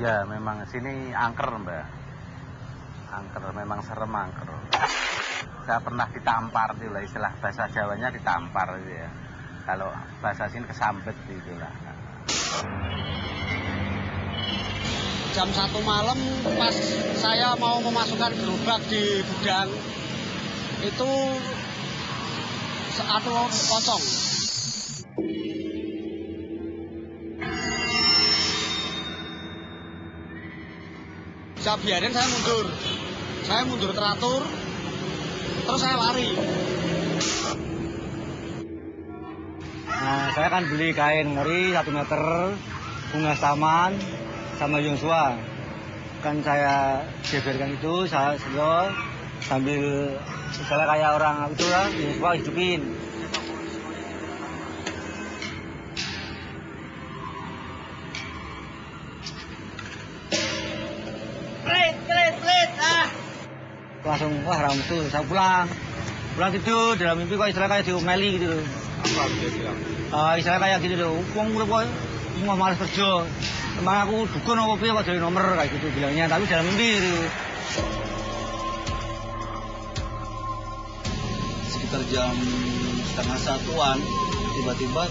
Ya, memang sini angker, Mbak. Angker, memang serem angker. Saya pernah ditampar gitu lah, istilah bahasa Jawanya ditampar gitu ya. Kalau bahasa sini kesambet gitu lah. Jam 1 malam pas saya mau memasukkan gerobak di gudang, itu kosong. Saya biarin, saya mundur teratur, terus saya lari. Nah, saya kan beli kain ngeri 1 meter, bunga saman, sama Yosua. Kan saya geberkan itu, saya selo sambil misalnya kayak orang itu lah, Yosua hidupin. Pelit, langsung, wah ramu tuh, saya pulang tidur, dalam mimpi kok istilah kayak diomeli gitu loh. Apa dia bilang? Istilah kayak gitu loh, mau malas kerja. Emang aku dukun apa piye kok dari nomor kayak gitu bilangnya, tapi dalam mimpi gitu. Sekitar jam 12:30-an, tiba-tiba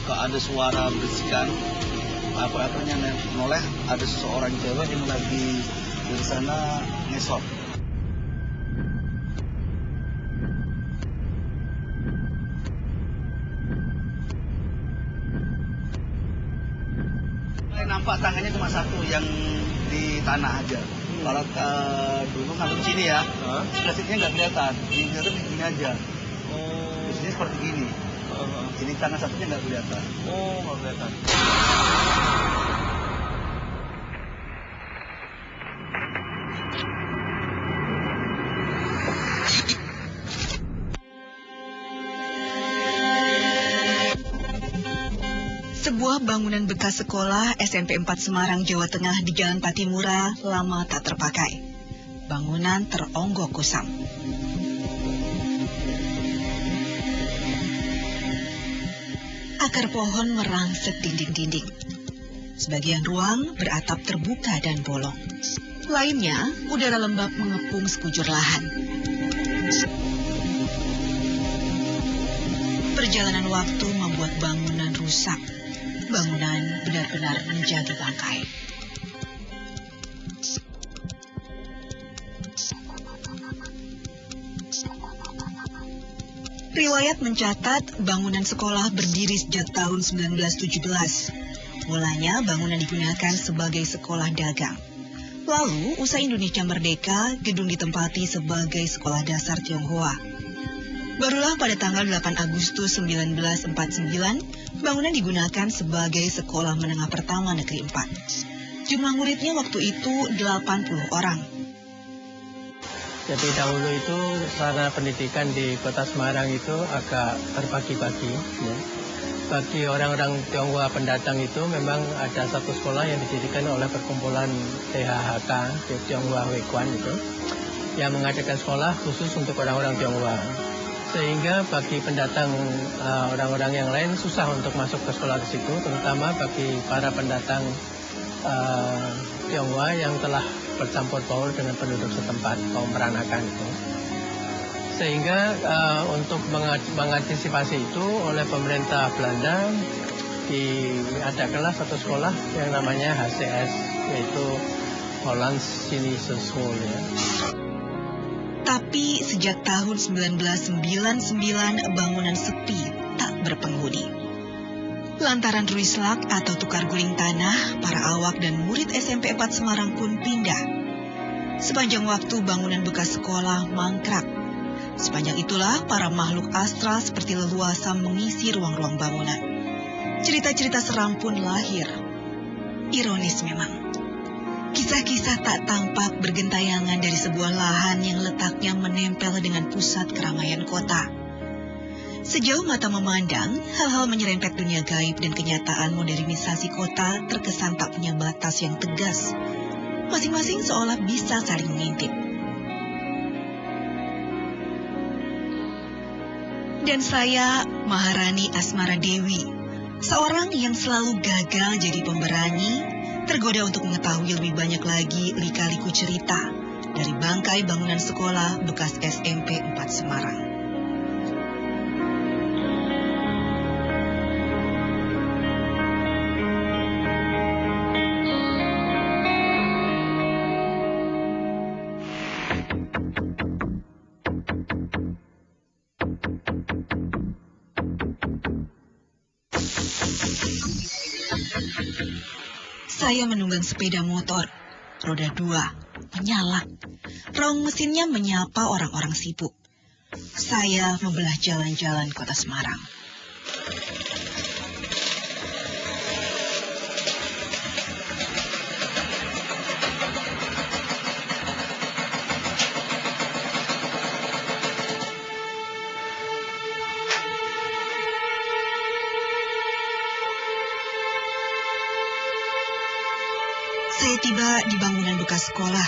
ada suara berisikan, apa-apanya noleh, ada seseorang cewek yang lagi di sana ngesot. Nampak tangannya cuma satu yang di tanah aja. Kalau dulu ngambil sini ya, plastiknya nggak kelihatan. Ini kelihatan di sini aja. Di sini seperti gini. Ini tangan satunya nggak kelihatan. Oh, nggak kelihatan. Sebuah bangunan bekas sekolah SMP 4 Semarang, Jawa Tengah di Jalan Patimura lama tak terpakai. Bangunan teronggok kusam. Akar pohon merangsek dinding-dinding. Sebagian ruang beratap terbuka dan bolong. Lainnya, udara lembab mengepung sekujur lahan. Perjalanan waktu membuat bangunan rusak. Bangunan benar-benar menjadi bangkai. Riwayat mencatat bangunan sekolah berdiri sejak tahun 1917. Mulanya bangunan digunakan sebagai sekolah dagang. Lalu, usai Indonesia merdeka, gedung ditempati sebagai sekolah dasar Tionghoa. Barulah pada tanggal 8 Agustus 1949, bangunan digunakan sebagai sekolah menengah pertama negeri 4. Jumlah muridnya waktu itu 80 orang. Jadi dahulu itu sarana pendidikan di kota Semarang itu agak terbagi-bagi. Ya. Bagi orang-orang Tionghoa pendatang itu memang ada satu sekolah yang didirikan oleh perkumpulan THHK, Tionghoa Huikuan itu, yang mengadakan sekolah khusus untuk orang-orang Tionghoa. Sehingga bagi pendatang orang-orang yang lain susah untuk masuk ke sekolah di situ, terutama bagi para pendatang Tionghoa yang telah bercampur baur dengan penduduk setempat, kaum Peranakan itu. Sehingga untuk mengantisipasi itu oleh pemerintah Belanda diadakanlah satu sekolah yang namanya HCS, yaitu Hollands Chinese School ya. Tapi sejak tahun 1999 bangunan sepi tak berpenghuni. Lantaran ruislak atau tukar guling tanah, para awak dan murid SMP 4 Semarang pun pindah. Sepanjang waktu bangunan bekas sekolah mangkrak. Sepanjang itulah para makhluk astral seperti leluasa mengisi ruang-ruang bangunan. Cerita-cerita seram pun lahir. Ironis memang. Kisah-kisah tak tampak bergentayangan dari sebuah lahan yang letaknya menempel dengan pusat keramaian kota. Sejauh mata memandang, hal-hal menyerempet dunia gaib dan kenyataan modernisasi kota terkesan tak punya batas yang tegas. Masing-masing seolah bisa saling mengintip. Dan saya, Maharani Asmara Dewi, seorang yang selalu gagal jadi pemberani, Tergoda untuk mengetahui lebih banyak lagi lika-liku cerita dari bangkai bangunan sekolah bekas SMP 4 Semarang. Saya menunggang sepeda motor, roda 2, menyala. Raung mesinnya menyapa orang-orang sibuk. Saya membelah jalan-jalan kota Semarang. Saya tiba di bangunan bekas sekolah.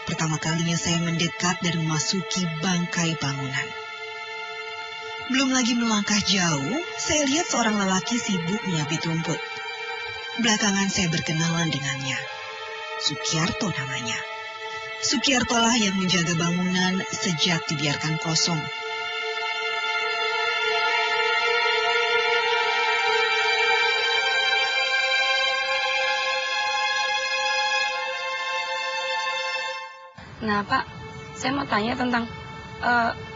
Pertama kalinya saya mendekat dan memasuki bangkai bangunan. Belum lagi melangkah jauh, saya lihat seorang lelaki sibuk menyabit rumput. Belakangan saya berkenalan dengannya. Sukiarto namanya. Sukiarto lah yang menjaga bangunan sejak dibiarkan kosong. Nah, Pak, saya mau tanya tentang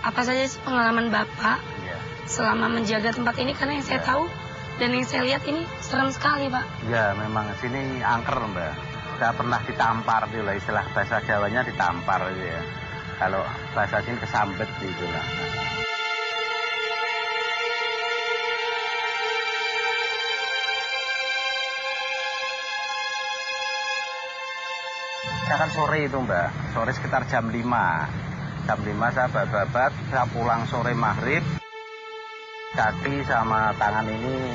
apa saja sih pengalaman Bapak selama menjaga tempat ini, karena yang saya tahu dan yang saya lihat ini serem sekali, Pak. Ya, memang sini angker, Mbak. Saya pernah ditampar, gitu lah, istilah bahasa Jawanya ditampar, gitu ya. Kalau bahasa sini kesambet, gitu lah. Saya kan sore itu, Mbak, sore sekitar jam 5. Jam 5 saya babat, saya pulang sore maghrib, kaki sama tangan ini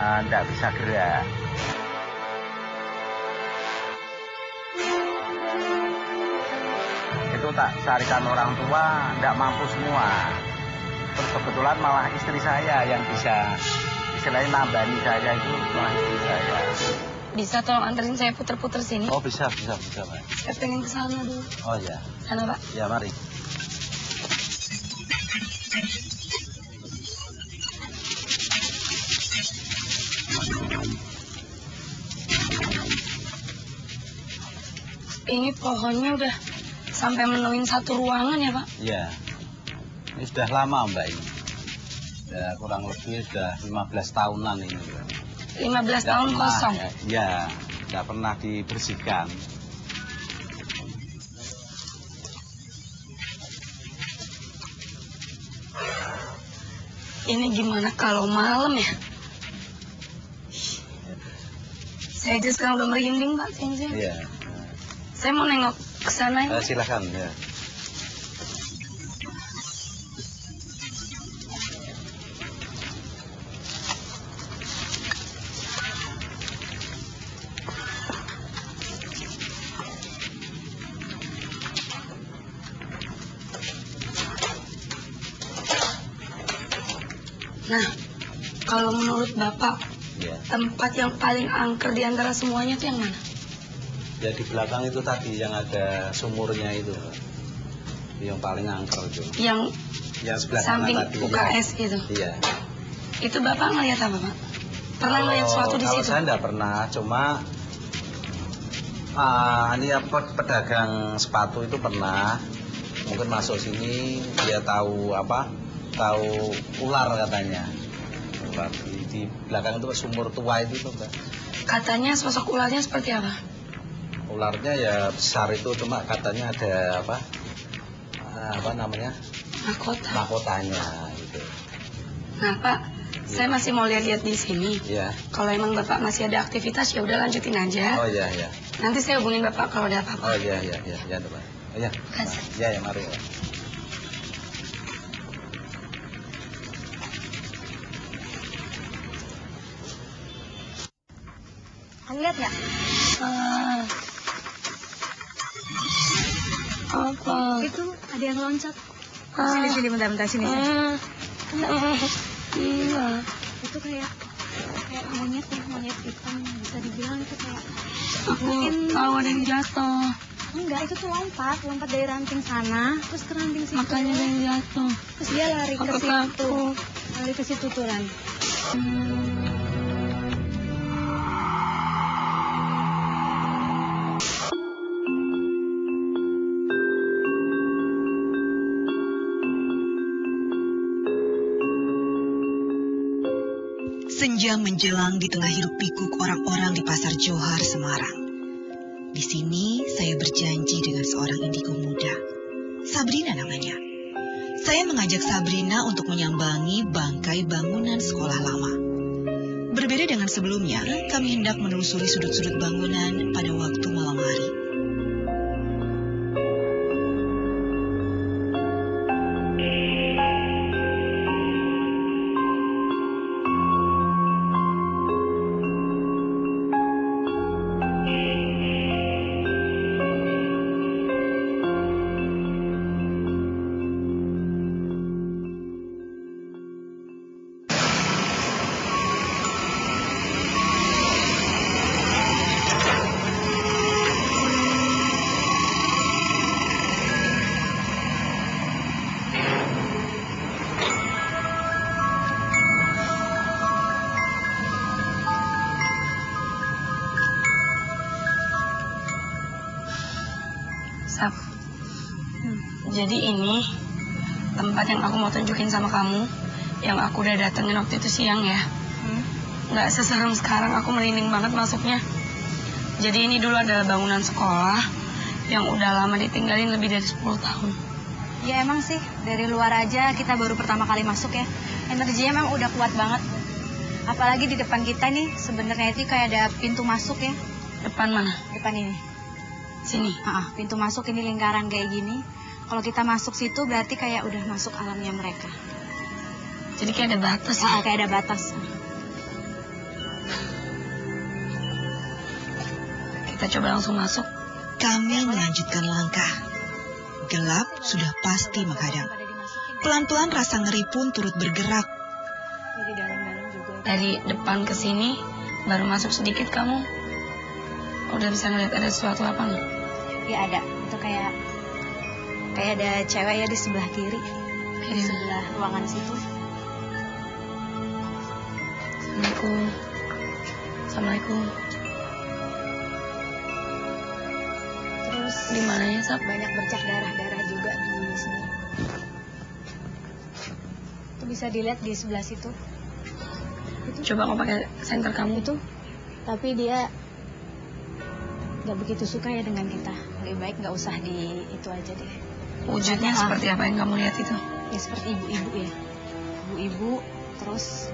tidak bisa gerak. Itu tak carikan orang tua, tidak mampu semua. Terus kebetulan malah istri saya yang bisa, istilahnya nambani saya itu malah istri saya. Bisa tolong anterin saya puter-puter sini? Oh, bisa, Pak. Saya pengen ke sana dulu. Oh ya. Sana, Pak. Ya, mari. Ini pohonnya udah sampai menuin satu ruangan ya, Pak? Iya. Ini sudah lama, Mbak, ini. Ya, kurang lebih sudah 15 tahunan ini. 15 tahun kosong? Ya, tidak pernah dibersihkan. Ini gimana kalau malam ya? Saya aja sekarang udah merinding, Pak. Iya. Saya mau nengok ke sana ya. Silakan, ya. Nah, kalau menurut Bapak, tempat yang paling angker di antara semuanya itu yang mana? Ya, di belakang itu tadi yang ada sumurnya itu, yang paling angker itu. Yang sebelah samping sana tadi. UKS itu? Iya. Itu Bapak ngeliat apa, Pak? Pernah ngeliat sesuatu di situ? Kalau saya enggak pernah, cuma ini ya pedagang sepatu itu pernah. Mungkin masuk sini dia tahu ular katanya. Di belakang itu sumur tua itu tuh, Mbak. Katanya sosok ularnya seperti apa? Ularnya ya besar itu, cuma katanya ada apa namanya? Mahkotanya gitu. Nah, Pak, saya masih mau lihat-lihat di sini. Iya. Kalau emang Bapak masih ada aktivitas ya udah lanjutin aja. Oh iya. Nanti saya hubungin Bapak kalau ada apa-apa. Oh iya, Pak. Iya. Kasih. Ya, mari. Ya. Lihat ya? Apa? Itu ada yang loncat. Sini, Bentar, sini. Iya. Itu kayak kayak monyet ya, monyet hitam, bisa dibilang itu kayak Aku tahu ada yang jatuh. enggak, itu tuh lompat dari ranting sana terus ke ranting situ, Makanya ada yang jatuh. terus dia lari ke Aku situ, takut. lari ke situ tuh Ran. Senja menjelang di tengah hiruk pikuk orang-orang di Pasar Johar, Semarang. Di sini saya berjanji dengan seorang indigo muda. Sabrina namanya. Saya mengajak Sabrina untuk menyambangi bangkai bangunan sekolah lama. Berbeda dengan sebelumnya, kami hendak menelusuri sudut-sudut bangunan pada waktu malam hari. Sab, jadi ini tempat yang aku mau tunjukin sama kamu, yang aku udah datengin waktu itu siang ya. Nggak seserem sekarang, aku merinding banget masuknya. Jadi ini dulu adalah bangunan sekolah yang udah lama ditinggalin lebih dari 10 tahun. Ya emang sih, dari luar aja kita baru pertama kali masuk ya, energinya emang udah kuat banget. Apalagi di depan kita nih, sebenarnya itu kayak ada pintu masuk ya. Depan mana? Depan ini. Sini. Pintu masuk ini lingkaran kayak gini. Kalau kita masuk situ berarti kayak udah masuk alamnya mereka. Jadi kayak ada batas ya? Kayak ada batas. Kita coba langsung masuk. Kami melanjutkan langkah. Gelap sudah pasti menghadang. Pelan-pelan rasa ngeri pun turut bergerak. Jadi dalam-dalam juga. Dari depan ke sini, baru masuk sedikit kamu udah bisa ngeliat ada sesuatu apa nih? Ya ada, itu kayak ada cewek ya di sebelah kiri, di sebelah ruangan situ. Assalamualaikum. Assalamualaikum. Terus Di mananya, Sab? banyak bercak darah-darah juga di sini. Itu bisa dilihat di sebelah situ. Itu, Coba kau pakai senter kamu. itu, tapi dia nggak begitu suka ya dengan kita. Lebih baik nggak usah di itu aja deh. Wujudnya seperti apa yang kamu lihat itu? Ya seperti ibu-ibu ya. Ibu-ibu, terus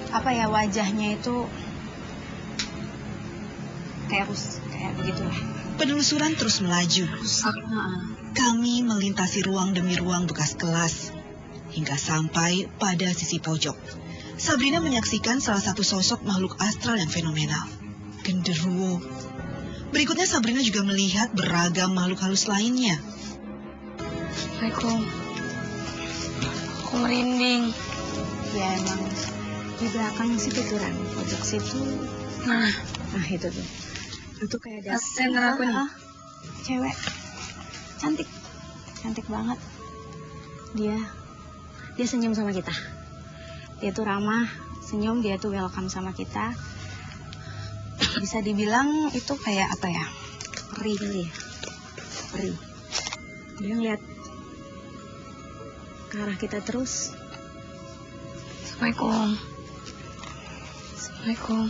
apa ya, wajahnya itu kayak begitulah. Penelusuran terus melaju. Kami melintasi ruang demi ruang bekas kelas hingga sampai pada sisi pojok. Sabrina menyaksikan salah satu sosok makhluk astral yang fenomenal, genderuwo. Berikutnya Sabrina juga melihat beragam makhluk halus lainnya. Assalamualaikum. Aku merinding. Ya emang di belakang situ tuh Ran, pojok situ. Nah, Itu tuh. Itu kayak ada senter aku nih. cewek. Cantik banget. Dia senyum sama kita. Dia tuh ramah, senyum, dia tuh welcome sama kita. Bisa dibilang itu kayak apa ya? Peri kali ya. Peri. Dia ngeliat ke arah kita terus. Assalamualaikum. Assalamualaikum.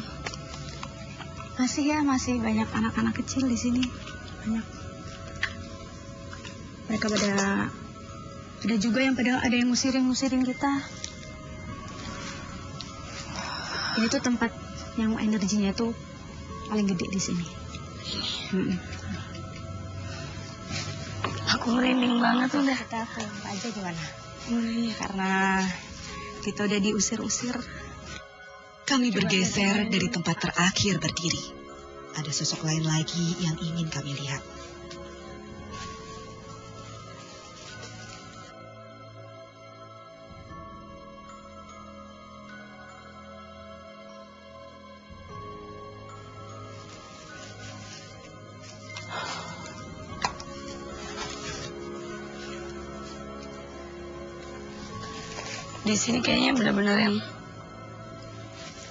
Masih banyak anak-anak kecil di sini. Banyak. Mereka ada juga yang padahal ada yang ngusirin kita. Ini tuh tempat yang energinya tuh paling gede di sini. Aku merinding banget udah. Kita pulang aja gimana? Karena kita udah diusir-usir. Kami bergeser dari tempat terakhir berdiri. Ada sosok lain lagi yang ingin kami lihat. di sini kayaknya benar-benar yang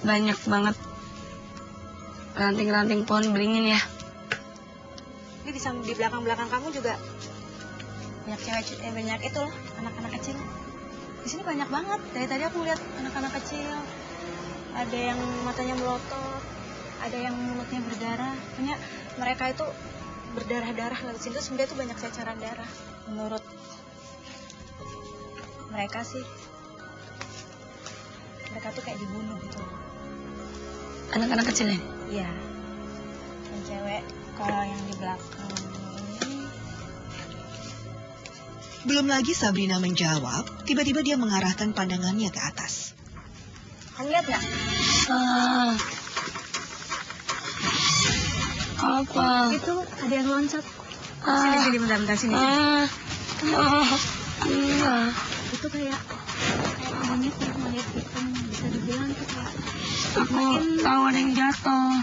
banyak banget ranting-ranting pohon beringin ya. Ini di belakang-belakang kamu juga banyak cewek, banyak itu loh, anak-anak kecil. Di sini banyak banget. Dari tadi aku lihat anak-anak kecil. Ada yang matanya melotot, ada yang mulutnya berdarah. Punya mereka itu berdarah-darah lewat sini. Terus sebenarnya itu banyak ceceran darah. Menurut mereka sih, mereka tuh kayak dibunuh gitu. Anak-anak kecil ya? Iya. Yang cewek, kalau yang di belakang ini. Belum lagi Sabrina menjawab, tiba-tiba dia mengarahkan pandangannya ke atas. Kamu lihat nggak? Apa? Itu ada yang loncat. Sini, bentar, sini. Itu kayak monyet hitam. Bisa dibilang itu kayak... Aku tahu ada yang jatuh.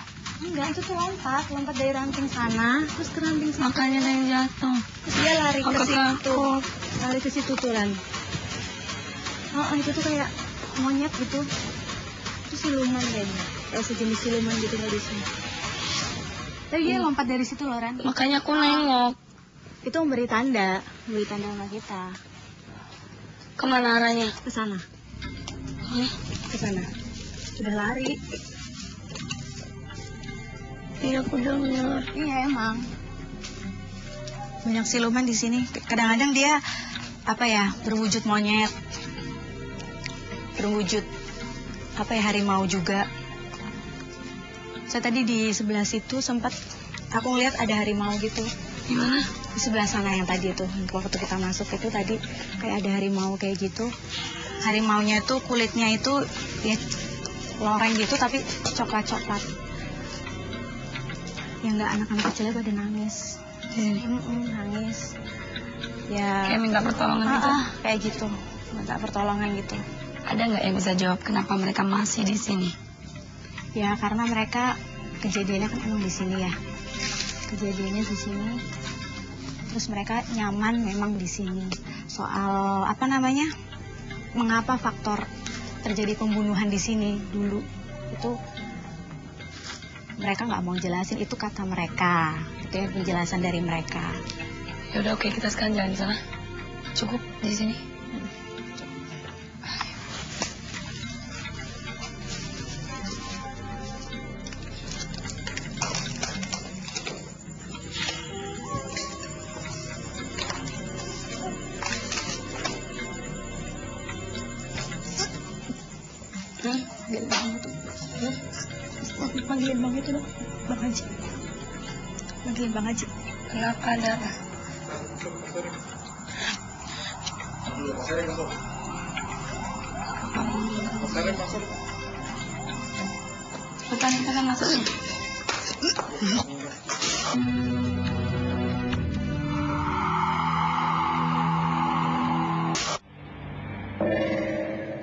Enggak, itu tuh lompat dari ranting sana, terus ke ranting sini. Makanya ada yang jatuh. Terus dia lari ke situ. Takut. Lari ke situ tuh, Lan. Itu tuh kayak monyet gitu. Itu siluman kayaknya. Kayak sejenis siluman gitu di sini. Tapi dia lompat dari situ loh, Ran. Makanya aku nengok. Itu memberi tanda sama kita. Kemana arahnya? Ke sana. Ke sana. Udah lari. Iya, aku dengar. Iya, emang. Banyak siluman di sini. Kadang-kadang dia berwujud monyet. Berwujud harimau juga. Saya tadi di sebelah situ sempat aku lihat ada harimau gitu. Gimana? Di sebelah sana yang tadi itu. Waktu kita masuk itu tadi kayak ada harimau kayak gitu. Harimaunya itu kulitnya itu ya loreng gitu tapi coklat-coklat. Yang nggak anak-anak kecilnya pada nangis. Nangis. Ya. Kayak minta pertolongan gitu. Kayak gitu. Minta pertolongan gitu. Ada nggak yang bisa jawab kenapa mereka masih di sini? Ya karena mereka kejadiannya kan emang di sini ya. Kejadiannya di sini. Terus mereka nyaman memang di sini. Soal mengapa faktor terjadi pembunuhan di sini dulu itu mereka nggak mau jelasin, itu kata mereka, itu ya penjelasan dari mereka. Ya udah oke, kita sekarang jalan di sana. Cukup di sini. Panggilin Bang itu dong, Bang Haji. Panggilin Bang Haji. Kenapa, ada apa? Bukan, kita kan masuk.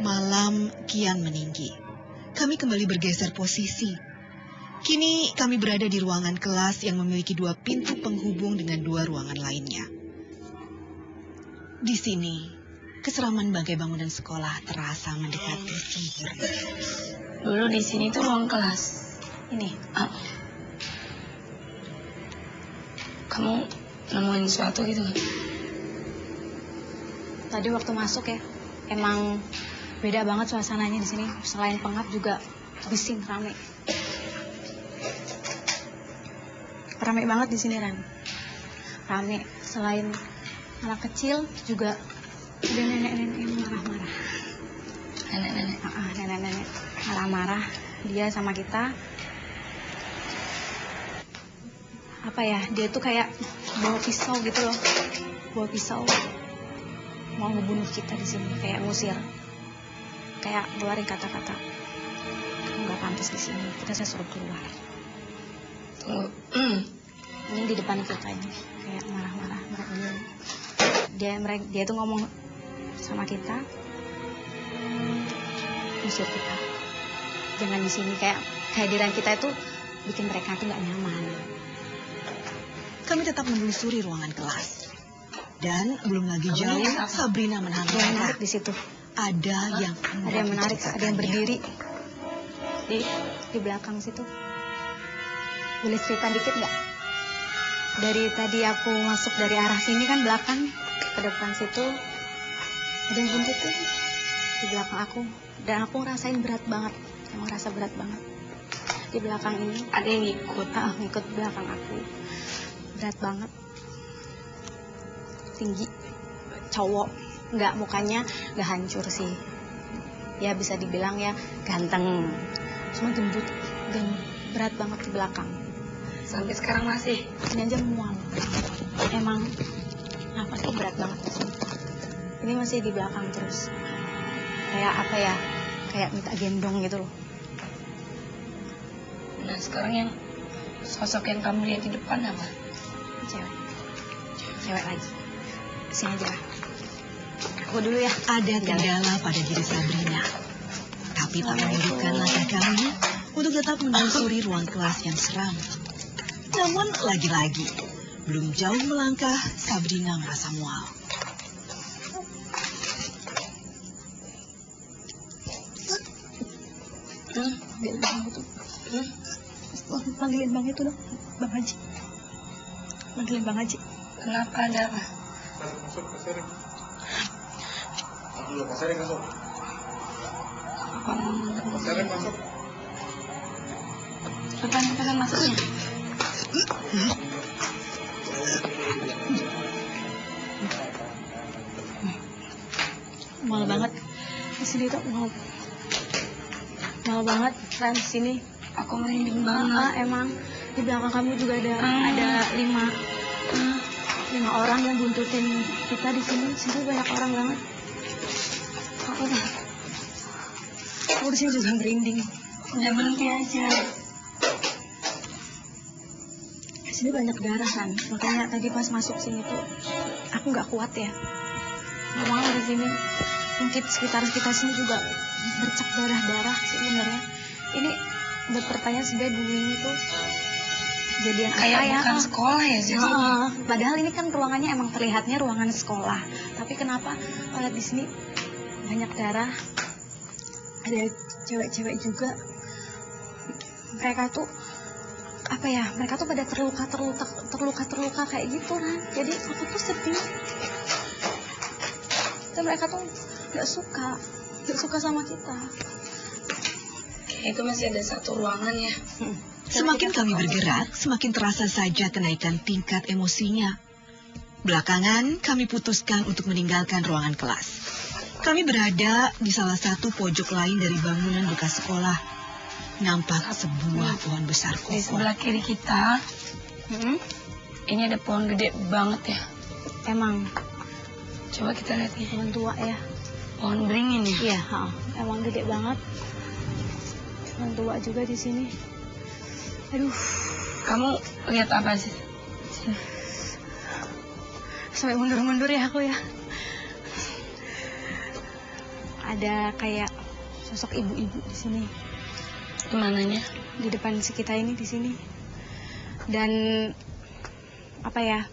Malam kian meninggi. Kami kembali bergeser posisi. Kini kami berada di ruangan kelas yang memiliki 2 pintu penghubung dengan 2 ruangan lainnya. Di sini, keseraman bangkai bangunan sekolah terasa mendekati sihir. Dulu di sini tuh ruang kelas. Ini. Kamu nemuin sesuatu gitu nggak? Tadi waktu masuk ya, emang beda banget suasananya di sini. Selain pengap juga bising, rame. Rame banget di sini, Ran. Rame. Selain anak kecil juga ada nenek-nenek yang marah-marah. Nenek-nenek. Nenek-nenek marah-marah. Dia sama kita. Dia tuh kayak bawa pisau gitu loh. Bawa pisau. Mau ngebunuh kita di sini, kayak ngusir. Kayak ngeluarin kata-kata. Kamu nggak pantas di sini. Kita saya suruh keluar. Tunggu. Ini di depan kita ini kayak marah-marah dia tuh ngomong sama kita, usir kita, jangan di sini. Kayak kehadiran kita itu bikin mereka tuh nggak nyaman. Kami tetap menelusuri ruangan kelas dan belum lagi jauh Sabrina menangkap di situ. ada yang menarik, ada yang berdiri di belakang situ. Boleh cerita dikit nggak? Dari tadi aku masuk dari arah sini kan belakang ke depan situ ada yang buntutin di belakang aku, dan aku ngerasain berat banget, ngerasa berat banget di belakang ini. Ada yang ngikut belakang aku, berat banget, tinggi, cowok, nggak, mukanya nggak hancur sih, ya bisa dibilang ya ganteng, cuma gendut dan berat banget di belakang. Sampai sekarang masih. Ini aja mual. Emang napasnya berat banget di sini. Ini masih di belakang terus. Kayak apa ya? Kayak minta gendong gitu loh. Nah sekarang yang sosok yang kamu lihat di depan apa? Cewek. Cewek lagi. Sini aja. Aku dulu ya. Ada kendala pada diri Sabrina, tapi tak menyurutkan langkah kami untuk tetap menelusuri ruang kelas yang seram. Namun lagi-lagi, belum jauh melangkah, Sabrina merasa mual. Panggilin Bang itu dong, Bang Haji. Panggilin Bang Haji. Kenapa, ada apa? Masuk, Sering. Masuk. Sering masuk. Kapan masuknya? Mal banget di sini tuh, mal banget kan di sini. Aku merinding banget. Emang di belakang kamu juga ada lima orang yang buntutin kita di sini. Sini banyak orang banget. Aku di sini juga merinding. Udah berhenti aja. Di sini banyak darah kan, makanya tadi pas masuk sini tuh aku nggak kuat ya. Nggak mau di sini. Mungkin sekitar sini juga bercak darah sebenarnya. Ini bertanya sebenarnya dulu ini tuh kejadian kayak apa ya? Bukan sekolah ya sih. Padahal ini kan ruangannya emang terlihatnya ruangan sekolah. Tapi kenapa di sini banyak darah? Ada cewek-cewek juga. Mereka tuh apa ya? Mereka tuh pada terluka kayak gitu kan. Jadi aku tuh sedih. Dan mereka tuh nggak suka sama kita. Itu masih ada satu ruangan ya. Semakin kami bergerak, semakin terasa saja kenaikan tingkat emosinya. Belakangan, kami putuskan untuk meninggalkan ruangan kelas. Kami berada di salah satu pojok lain dari bangunan bekas sekolah. Nampak sebuah pohon besar Di kokoh. sebelah kiri kita, ini ada pohon gede banget ya. Emang Coba kita lihat nih. pohon tua ya. Pohon beringin ya. Iya, emang gede banget. Pohon tua juga di sini. Aduh, Kamu lihat apa sih? sampai mundur-mundur ya aku ya. Ada kayak sosok ibu-ibu di sini. Di mananya? Di depan kita ini di sini. Dan apa ya?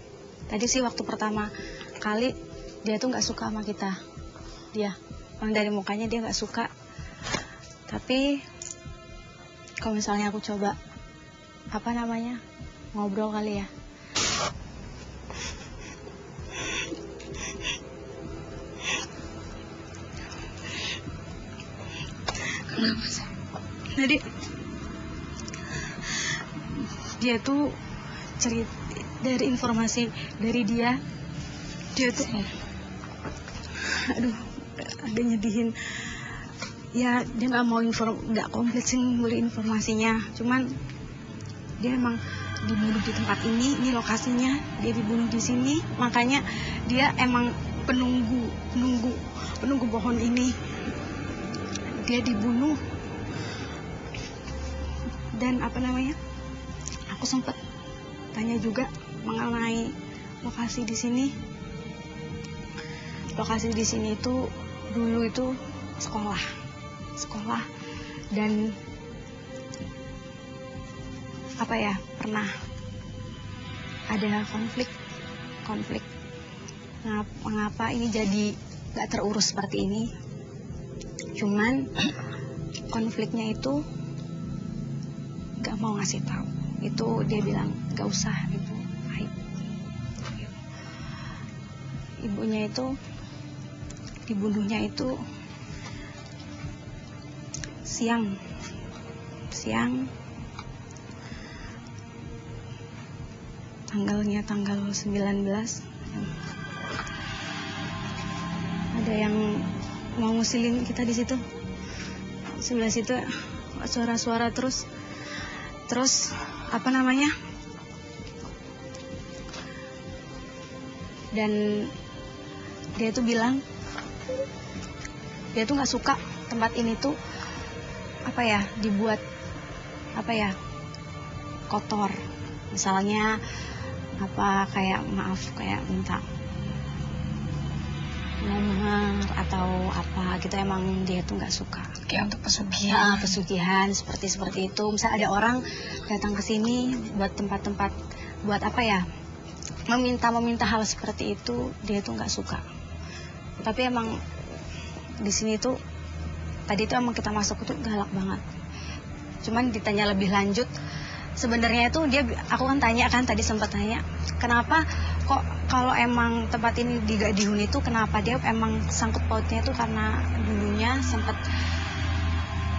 Tadi sih waktu pertama kali dia tuh nggak suka sama kita. Dia, orang dari mukanya dia nggak suka. Tapi kalau misalnya aku coba apa namanya ngobrol kali ya. Kenapa sih? Jadi dia tuh cerita dari informasi dari dia tuh aduh ada nyedihin ya. Dia nggak mau nggak komplit sih beli informasinya, cuman dia emang dibunuh di tempat ini lokasinya, dia dibunuh di sini, makanya dia emang penunggu pohon ini. Dia dibunuh. Dan apa namanya, aku sempat tanya juga mengenai lokasi di sini. Lokasi di sini itu dulu itu sekolah dan apa ya, pernah ada konflik. Mengapa ini jadi nggak terurus seperti ini? Cuman konfliknya itu gak mau ngasih tahu. Itu dia bilang gak usah, ibu, aib. Ibunya itu dibunuhnya itu siang tanggalnya tanggal 19. Ada yang mau ngusilin kita di situ. Sebelah situ suara-suara terus apa namanya? Dan dia tuh bilang dia tuh nggak suka tempat ini tuh apa ya, dibuat apa ya, kotor. Misalnya apa, kayak maaf, kayak minta nomor atau apa gitu, emang dia tuh nggak suka. Kayak untuk pesugihan. Pesugihan seperti itu. Misal ada orang datang ke sini buat tempat-tempat buat apa ya, meminta hal seperti itu, dia tuh nggak suka. Tapi emang di sini tuh tadi tuh emang kita masuk tuh galak banget. Cuman ditanya lebih lanjut, sebenarnya itu aku kan tanya kan, tadi sempat tanya, kenapa kok kalau emang tempat ini gak dihuni itu, kenapa dia emang sangkut pautnya itu karena dulunya sempat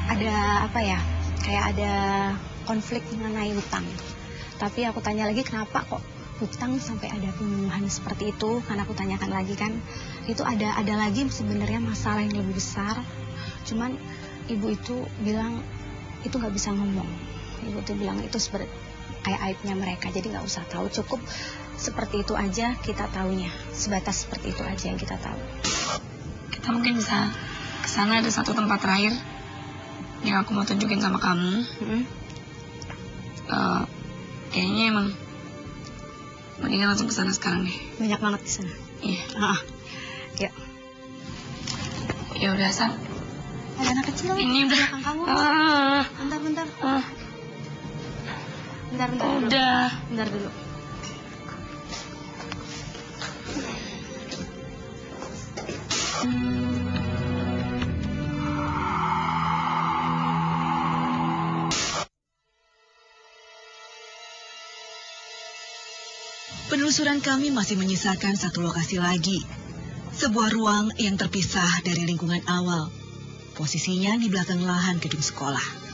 ada apa ya, kayak ada konflik mengenai hutang. Tapi aku tanya lagi, kenapa kok hutang sampai ada pembunuhan seperti itu? Karena aku tanyakan lagi kan, itu ada lagi sebenarnya masalah yang lebih besar. Cuman ibu itu bilang itu nggak bisa ngomong. Ibu tuh bilang itu seperti kayak aibnya mereka, jadi nggak usah tahu, cukup seperti itu aja kita taunya, sebatas seperti itu aja yang kita tahu. Kita mungkin bisa kesana, ada satu tempat terakhir yang aku mau tunjukin sama kamu. Kayaknya emang mendingan langsung kesana sekarang deh. Banyak banget di sana. Iya. Ya. Ya udah, Sam. Ada anak kecil ini udah. Belakang kamu. Bentar. Bentar. Udah. Bentar dulu. Penelusuran kami masih menyisakan satu lokasi lagi. Sebuah ruang yang terpisah dari lingkungan awal. Posisinya di belakang lahan gedung sekolah.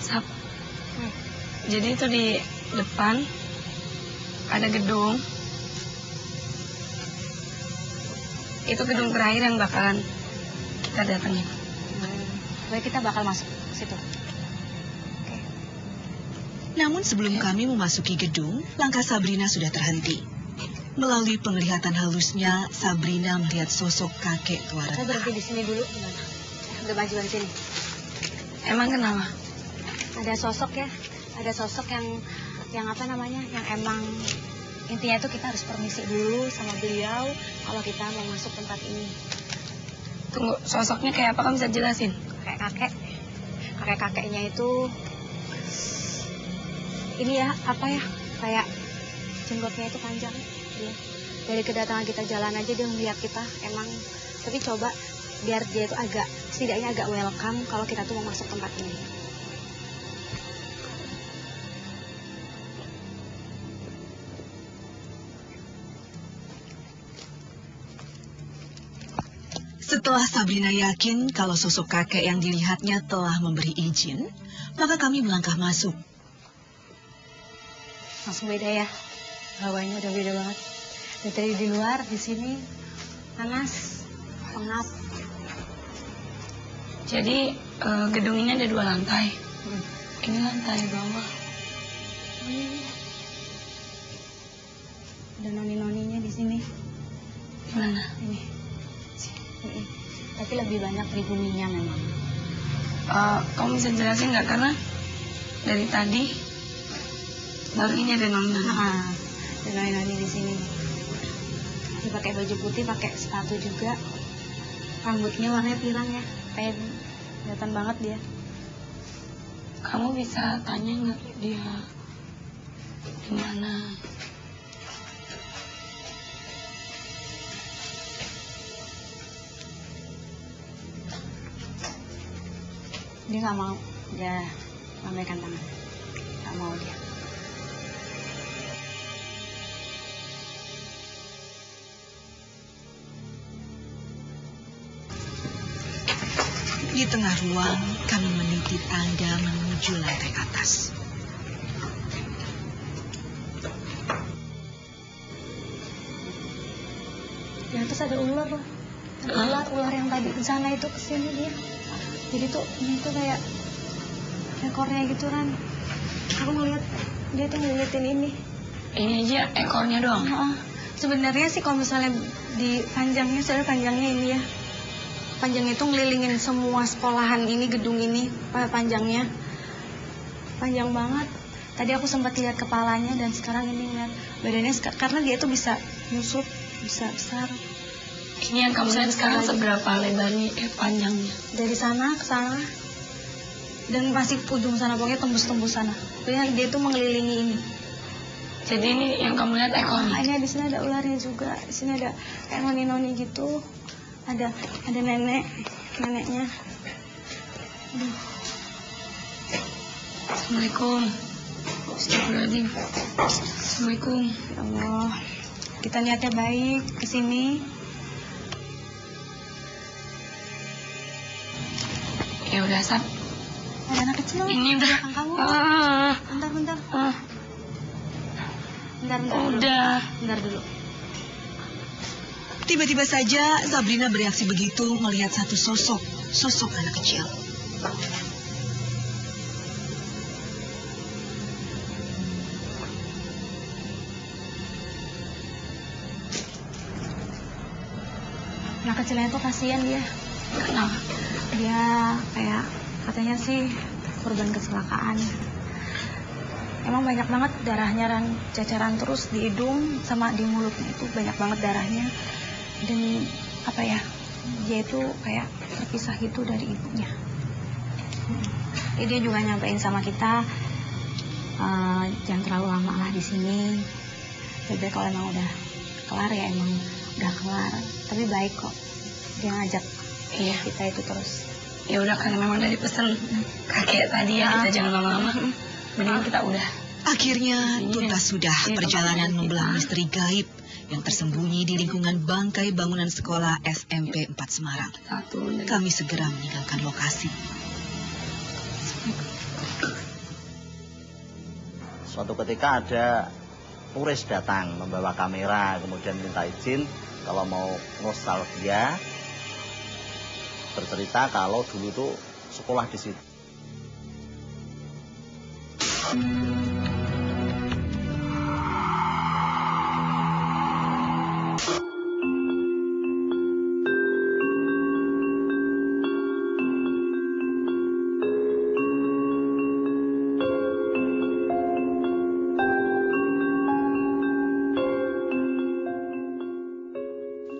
Sap. Jadi itu di depan ada gedung. Itu gedung terakhir yang bakalan kita datengin. Baik, kita bakal masuk ke situ. Namun sebelum kami memasuki gedung, langkah Sabrina sudah terhenti. Melalui penglihatan halusnya, Sabrina melihat sosok kakek tua Saya renta. berhenti di sini dulu. Gimana? Udah majuan sini. Emang kenapa? Ada sosok ya, ada sosok yang apa namanya, yang emang intinya itu kita harus permisi dulu sama beliau kalau kita mau masuk tempat ini. Tunggu, sosoknya kayak apa, kamu bisa jelasin? Kayak kakeknya itu ini ya, apa ya, kayak jenggotnya itu panjang dia. Dari kedatangan kita jalan aja dia melihat kita emang, tapi coba biar dia itu setidaknya agak welcome kalau kita tuh mau masuk tempat ini. Setelah Sabrina yakin kalau sosok kakek yang dilihatnya telah memberi izin, maka kami melangkah masuk. Langsung beda ya, hawanya udah beda banget. Dari di luar, di sini panas, pengap. Jadi gedung ini ada 2 lantai. Ini lantai bawah. Ada noni-noninya di sini. Gimana? Ini. Tapi lebih banyak pribuninya memang. Kamu bisa jelasin nggak, karena dari tadi baru ini ada noni-noni. Ada noni-noni di sini. Dia pakai baju putih, pakai sepatu juga. Rambutnya warnanya pirang ya, kayak kelihatan banget dia. Kamu bisa tanya nggak dia di mana? Dia nggak mau, dia lambaikan tangan, nggak mau dia. Di tengah ruang, kami meniti tangga menuju lantai atas. Di atas ada ular loh. Ada ular yang tadi di sana itu kesini dia. Jadi tuh ini tuh kayak ekornya gitu kan. Aku ngeliat dia tuh ngeliatin ini. Ini aja ekornya doang. Sebenarnya sih kalau misalnya di panjangnya, soalnya panjangnya ini ya. Panjangnya itu ngelilingin semua sekolahan ini, gedung ini, panjangnya. Panjang banget. Tadi aku sempat lihat kepalanya dan sekarang ini lihat badannya, karena dia tuh bisa nyusut, bisa besar. Ini yang kamu lihat sekarang seberapa lebarnya, panjangnya? Dari sana ke sana. Dan masih ujung sana, pokoknya tembus-tembus sana. Pokoknya dia tuh mengelilingi ini. Jadi ini yang kamu lihat ekornya? Ini di sini ada ularnya juga. Di sini ada kayak noni-noni gitu. Ada neneknya. Aduh. Assalamualaikum. Astagfirullahaladzim. Assalamualaikum. Ya Allah. Kita niatnya baik ke sini. Ya udah, Sab. Ada anak kecil. Ini udah. Kamu. Bentar. Bentar. Bentar dulu. Tiba-tiba saja Sabrina bereaksi begitu melihat satu sosok anak kecil. Anak kecilnya tuh kasihan dia. Kenapa? Dia kayak katanya sih korban kecelakaan. Emang banyak banget darahnya, cacaran terus di hidung sama di mulutnya itu banyak banget darahnya. Dan apa ya, dia itu kayak terpisah gitu dari ibunya. Jadi dia juga nyampein sama kita, jangan terlalu lama lah di sini. Jadi kalau emang udah kelar ya emang udah kelar. Tapi baik kok, dia ngajak kita itu terus. Ya udah, karena memang dari pesan kakek tadi ya, kita jangan lama-lama. Mending kita udah. Akhirnya tuntas sudah perjalanan membelah misteri gaib yang tersembunyi di lingkungan bangkai bangunan sekolah SMP 4 Semarang. Kami segera meninggalkan lokasi. Suatu ketika ada turis datang membawa kamera, kemudian minta izin kalau mau nostalgia, bercerita kalau dulu tuh sekolah di situ.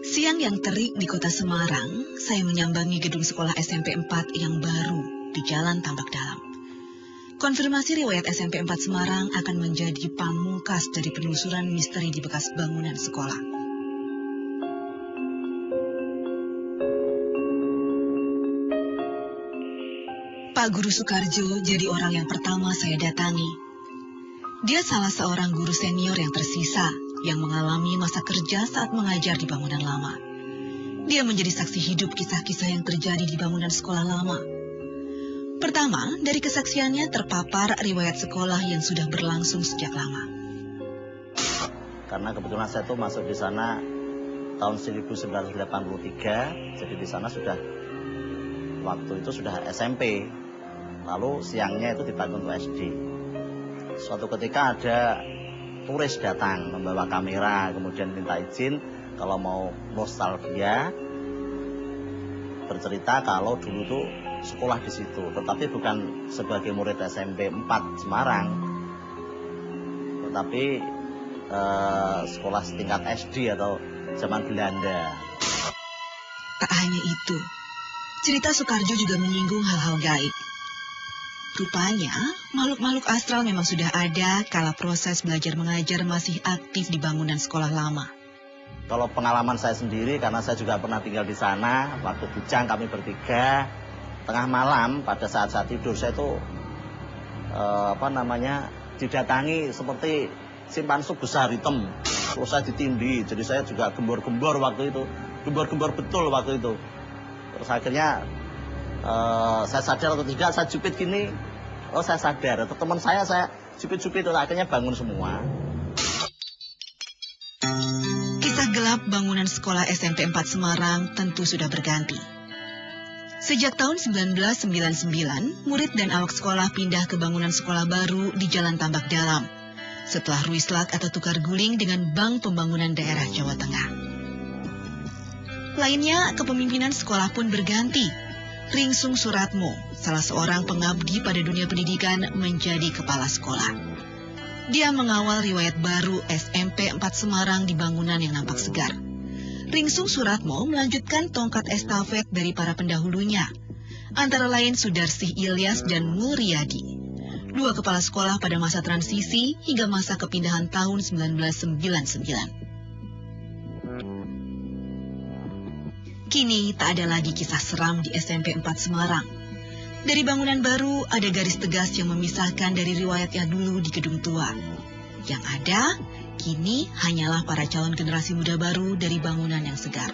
Siang yang terik di kota Semarang, saya menyambangi gedung sekolah SMP 4 yang baru di Jalan Tambak Dalam. Konfirmasi riwayat SMP 4 Semarang akan menjadi pamungkas dari penelusuran misteri di bekas bangunan sekolah. Pak Guru Soekarjo jadi orang yang pertama saya datangi. Dia salah seorang guru senior yang tersisa yang mengalami masa kerja saat mengajar di bangunan lama. Dia menjadi saksi hidup kisah-kisah yang terjadi di bangunan sekolah lama. Pertama, dari kesaksiannya terpapar riwayat sekolah yang sudah berlangsung sejak lama. Karena kebetulan saya tuh masuk di sana tahun 1983, jadi di sana sudah waktu itu sudah SMP. Lalu siangnya itu dipakai untuk SD. Suatu ketika ada turis datang membawa kamera, kemudian minta izin kalau mau nostalgia, bercerita kalau dulu tuh sekolah di situ, tetapi bukan sebagai murid SMP 4 Semarang, tetapi sekolah setingkat SD atau zaman Belanda. Tak hanya itu, cerita Soekarjo juga menyinggung hal-hal gaib. Rupanya, makhluk-makhluk astral memang sudah ada kala proses belajar mengajar masih aktif di bangunan sekolah lama. Kalau pengalaman saya sendiri, karena saya juga pernah tinggal di sana, waktu bujang kami bertiga, tengah malam pada saat-saat tidur saya itu didatangi seperti simpansu besar hitam. Terus saya ditindih, jadi saya juga gembor-gembor waktu itu, gembor-gembor betul waktu itu. Terus akhirnya saya sadar atau tidak, saya jupit gini, oh saya sadar, atau teman saya jupit-jupit, akhirnya bangun semua. Kisah gelap bangunan sekolah SMP 4 Semarang tentu sudah berganti. Sejak tahun 1999, murid dan awak sekolah pindah ke bangunan sekolah baru di Jalan Tambak Dalam, setelah ruislak atau tukar guling dengan Bank Pembangunan Daerah Jawa Tengah. Lainnya, kepemimpinan sekolah pun berganti. Ringsung Suratmo, salah seorang pengabdi pada dunia pendidikan, menjadi kepala sekolah. Dia mengawal riwayat baru SMP 4 Semarang di bangunan yang nampak segar. Ringsung Suratmo melanjutkan tongkat estafet dari para pendahulunya, antara lain Sudarsih Ilyas dan Mulyadi, dua kepala sekolah pada masa transisi hingga masa kepindahan tahun 1999. Kini tak ada lagi kisah seram di SMP 4 Semarang. Dari bangunan baru ada garis tegas yang memisahkan dari riwayat yang dulu di gedung tua. Yang ada, kini hanyalah para calon generasi muda baru dari bangunan yang segar.